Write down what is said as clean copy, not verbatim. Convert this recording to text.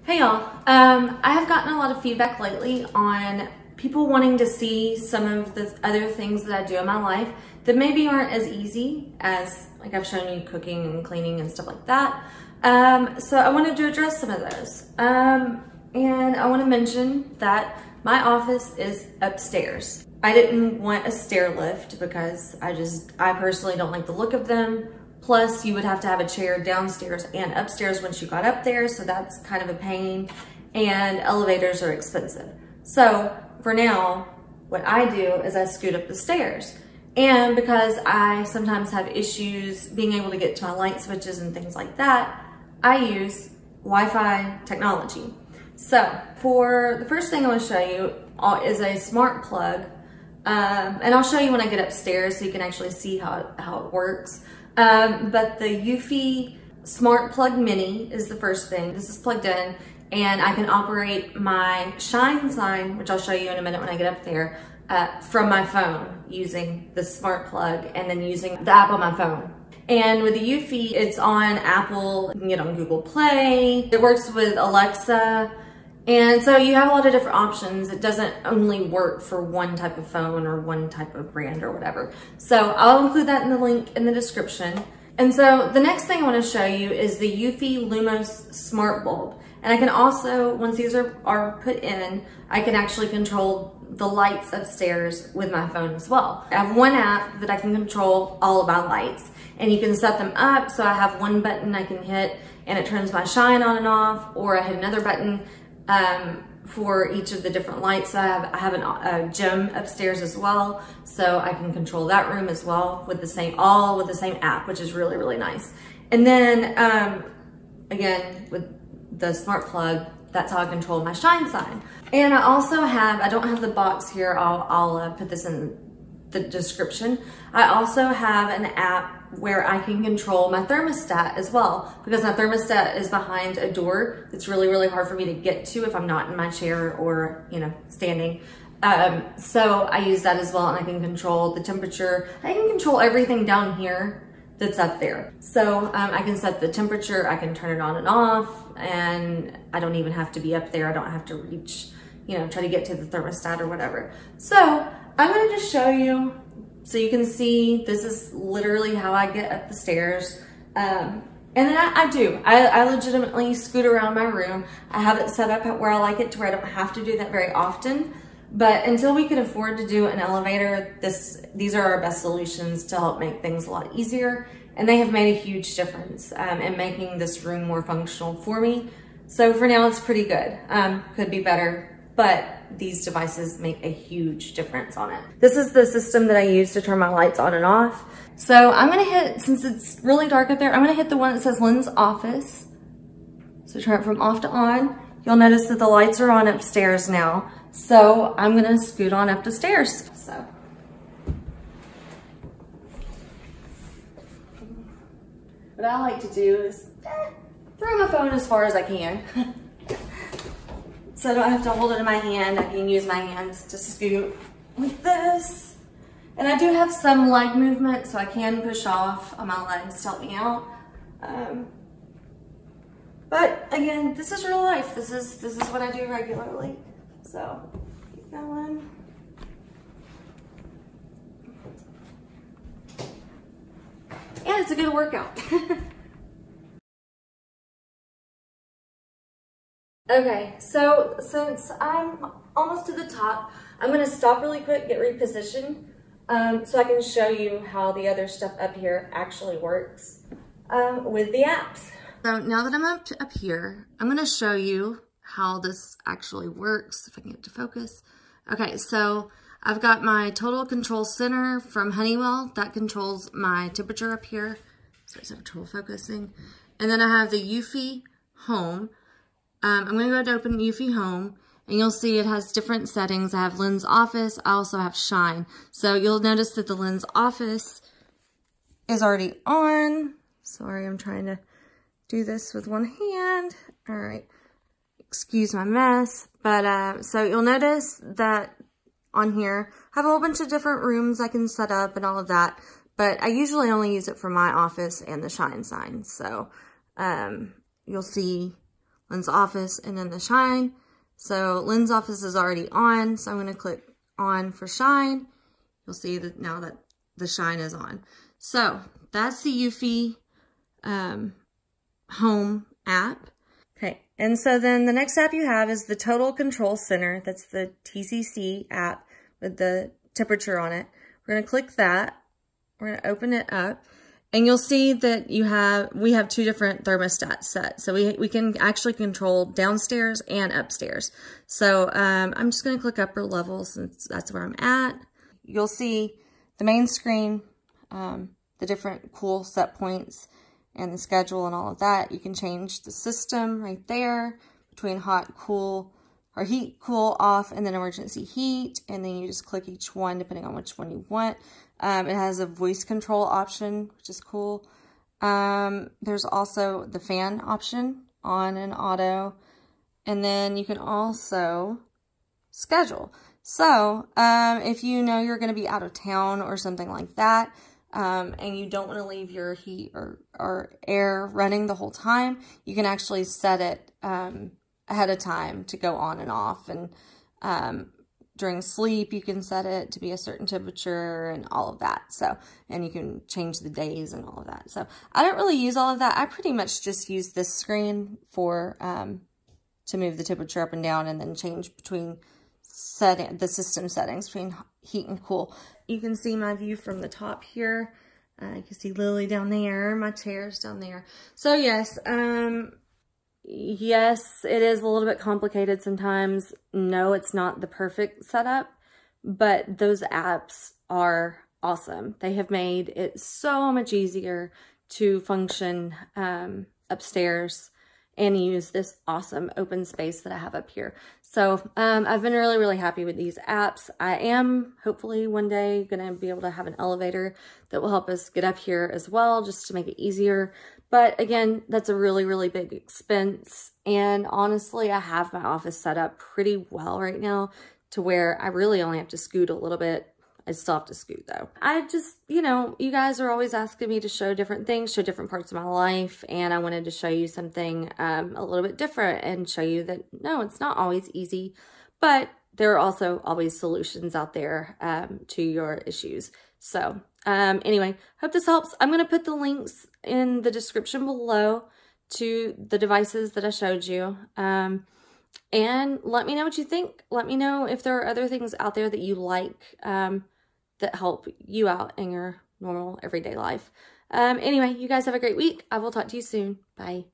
Hey y'all, I have gotten a lot of feedback lately on people wanting to see some of the other things that I do in my life that maybe aren't as easy as, like I've shown you, cooking and cleaning and stuff like that. So I wanted to address some of those. And I want to mention that my office is upstairs. I didn't want a stair lift because I personally don't like the look of them. Plus, you would have to have a chair downstairs and upstairs once you got up there, so that's kind of a pain, and elevators are expensive. So for now, what I do is I scoot up the stairs. And because I sometimes have issues being able to get to my light switches and things like that, I use Wi-Fi technology. So for the first thing I want to show you is a smart plug. And I'll show you when I get upstairs so you can actually see how it works. But the Eufy Smart Plug Mini is the first thing. This is plugged in and I can operate my Shine sign, which I'll show you in a minute when I get up there, from my phone using the smart plug and then using the app on my phone. And with the Eufy, it's on Apple, you can get on Google Play. It works with Alexa. And so you have a lot of different options. It doesn't only work for one type of phone or one type of brand or whatever. So I'll include that in the link in the description. And so the next thing I want to show you is the Eufy Lumos Smart Bulb. And I can also, once these are put in, I can actually control the lights upstairs with my phone as well. I have one app that I can control all of my lights. And you can set them up, so I have one button I can hit and it turns my shine on and off, or I hit another button for each of the different lights. So I have a gym upstairs as well, so I can control that room as well with the same app, which is really, really nice. And then again, with the smart plug, that's how I control my Shine sign. And I also have, I don't have the box here, I'll put this in the description. I also have an app where I can control my thermostat as well, because my thermostat is behind a door. It's really, really hard for me to get to if I'm not in my chair or, you know, standing. So I use that as well, and I can control the temperature. I can control everything down here that's up there. So I can set the temperature, I can turn it on and off, and I don't even have to be up there. I don't have to reach, you know, try to get to the thermostat or whatever. So I'm gonna just show you so you can see this is literally how I get up the stairs. And then I legitimately scoot around my room. I have it set up where I like it to where I don't have to do that very often. But until we can afford to do an elevator, these are our best solutions to help make things a lot easier. And they have made a huge difference in making this room more functional for me. So for now, it's pretty good. Could be better, but these devices make a huge difference on it. This is the system that I use to turn my lights on and off. So I'm gonna hit, since it's really dark up there, I'm gonna hit the one that says Lynn's office. So turn it from off to on. You'll notice that the lights are on upstairs now. So I'm gonna scoot on up the stairs. So. What I like to do is throw my phone as far as I can. So I don't have to hold it in my hand. I can use my hands to scoot with this. And I do have some leg movement, so I can push off on my legs to help me out. But again, this is real life. This is what I do regularly. So keep going. And it's a good workout. Okay, so since I'm almost to the top, I'm gonna stop really quick, get repositioned, so I can show you how the other stuff up here actually works with the apps. So now that I'm up here, I'm gonna show you how this actually works, if I can get it to focus. Okay, so I've got my total control center from Honeywell. That controls my temperature up here. So it's total focusing. And then I have the Eufy Home. I'm going to go ahead and open Eufy Home, and you'll see it has different settings. I have Lynn's office. I also have Shine. So you'll notice that the Lynn's office is already on. Sorry, I'm trying to do this with one hand. All right. Excuse my mess. But so you'll notice that on here, I have a whole bunch of different rooms I can set up and all of that. But I usually only use it for my office and the Shine sign. So you'll see Lens Office, and then the shine. So Lens Office is already on, so I'm going to click on for shine. You'll see that now that the shine is on. So that's the Eufy home app. Okay, and so then the next app you have is the Total Control Center. That's the TCC app with the temperature on it. We're going to click that. We're going to open it up. And you'll see that we have two different thermostats set. So we can actually control downstairs and upstairs. So I'm just going to click upper level since that's where I'm at. You'll see the main screen, the different cool set points and the schedule and all of that. You can change the system right there between hot, cool, or heat, cool, off, and then emergency heat. And then you just click each one depending on which one you want. It has a voice control option, which is cool. There's also the fan option, on and auto. And then you can also schedule. So if you know you're going to be out of town or something like that, and you don't want to leave your heat or air running the whole time, you can actually set it ahead of time to go on and off. And during sleep, you can set it to be a certain temperature and all of that. So, and you can change the days and all of that. So I don't really use all of that. I pretty much just use this screen for, to move the temperature up and down and then change between the system settings between heat and cool. You can see my view from the top here. You can see Lily down there, my chair's down there. So yes, yes, it is a little bit complicated sometimes. No, it's not the perfect setup, but those apps are awesome. They have made it so much easier to function upstairs and use this awesome open space that I have up here. So I've been really, really happy with these apps. I am hopefully one day gonna be able to have an elevator that will help us get up here as well, just to make it easier. But again, that's a really, really big expense. And honestly, I have my office set up pretty well right now to where I really only have to scoot a little bit. I still have to scoot though. I just, you know, you guys are always asking me to show different things, show different parts of my life. And I wanted to show you something a little bit different and show you that no, it's not always easy, but there are also always solutions out there to your issues. So anyway, hope this helps. I'm going to put the links in the description below to the devices that I showed you. And let me know what you think. Let me know if there are other things out there that you like that help you out in your normal everyday life. Anyway, you guys have a great week. I will talk to you soon. Bye.